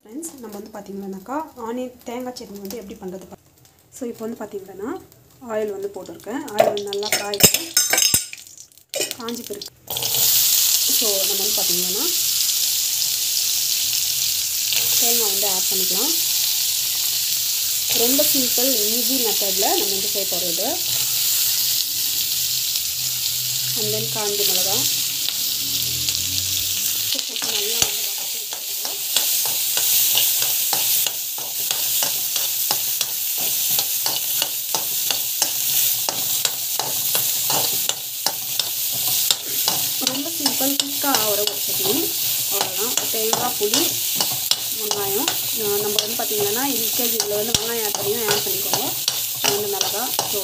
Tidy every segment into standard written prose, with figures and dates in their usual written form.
friends நம்ம வந்து பாத்தீங்கன்னாக்கா ஆனியன் தேங்காய் சட்னி வந்து எப்படி பண்றது சோ இப்போ வந்து பாத்தீங்கன்னா ஆயில் வந்து போட்டுர்க்கேன் ஆயில் நல்லா காய்ச்சி காஞ்சி பிறகு சோ நம்ம வந்து பாத்தீங்கன்னா தேங்காய் வந்து ஆட் பண்ணிக்கலாம் ரொம்ப சிம்பிள் ஈஸி மெத்தட்ல நம்ம வந்து செய்ய போறது and then காஞ்ச மிளகாய் நல்லா ரொம்ப சிம்பிள் குயிக்கா ஆவற ஒரு சட்னி அவ்வளவுதான் தேங்காய் புளி வெங்காயம் நம்ம வந்து பாத்தீங்கன்னா இதுக்கு இதுல வந்து வெங்காயம் ஆட் பண்ணிக்கோங்க ரெண்டு மிளகாய் சோ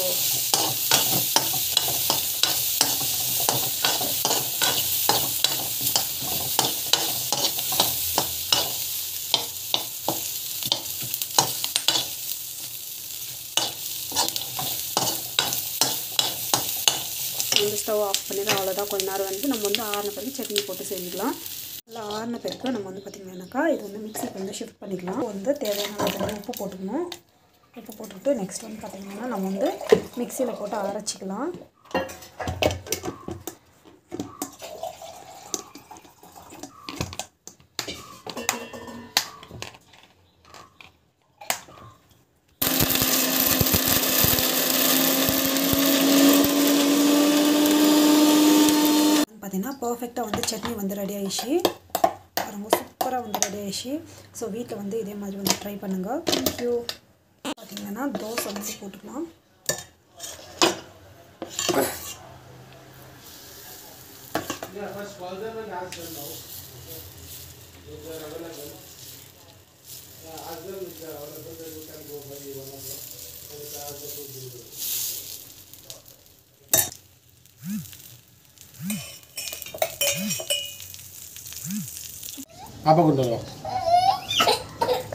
இந்த ஸ்டவ் ஆஃப் பண்ணிட்டு அவ்வளவுதான் கொஞ்ச நேரம் வந்து நம்ம வந்து ஆறன பிறகு சட்னி போட்டு செஞ்சுக்கலாம் நல்லா ஆறன பிறகு நம்ம வந்து பாத்தீங்கன்னாக்கா இது வந்து மிக்ஸிக்கு வந்து ஷிஃப்ட் பண்ணிக்கலாம் வந்து தேவையான அளவு உப்பு போட்டுக்கணும் உப்பு போட்டுட்டு நெக்ஸ்ட் வந்து பாத்தீங்கன்னா நம்ம வந்து மிக்ஸில போட்டு அரைச்சிக்கலாம் பாத்தீங்கன்னா பெர்ஃபெக்ட்டா வந்து சட்னி வந்து ரெடி ஆயிடுச்சு ரொம்ப சூப்பரா வந்து ரெடி ஆயிடுச்சு சோ வீட்ல வந்து இதே மாதிரி வந்து ட்ரை பண்ணுங்க थैंक यू பாத்தீங்கன்னா தோசை வந்து போட்டுக்கலாம் first call them and ask them now if they are available ask them if they are available then you can go by one of them and ask them to do apa kundur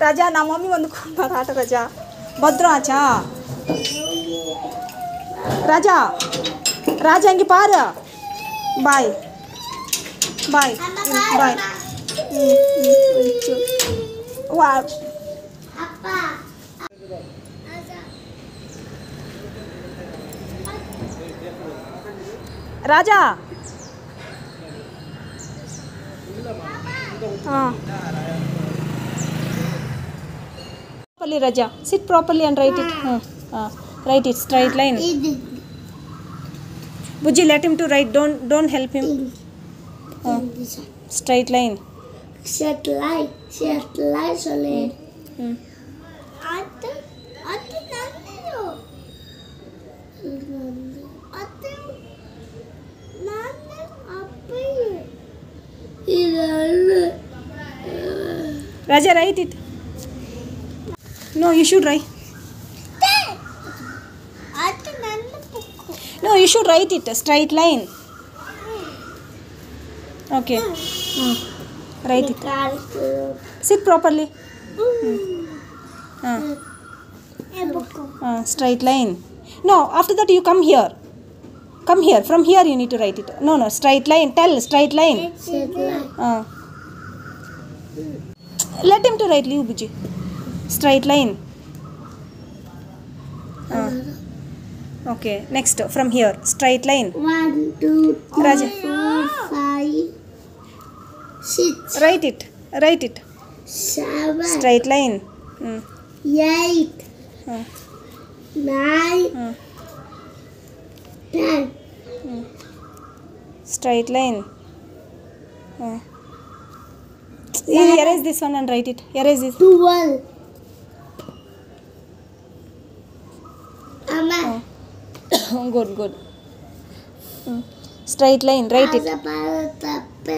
राजा ना mummy வந்து பாராட்ட राजा பத்ரம் ஆச்சா राजा राजा இங்க பாரு பாய் பாய் பாய் வா அப்பா राजा हाँ properly Raja sit properly and write it write it straight line Buji let him to write don't help him straight line solid at nanniro Raja write it no you should write no you should write it straight line okay write it sit properly straight line no after that you come here from here you need to write it no straight line tell straight line let him to write leave Buji straight line okay next from here straight line 1 2 Raja 4 5 6 write it 7 straight line 8 9 10 straight line erase this one and write it erase this 12 Amma good straight line write it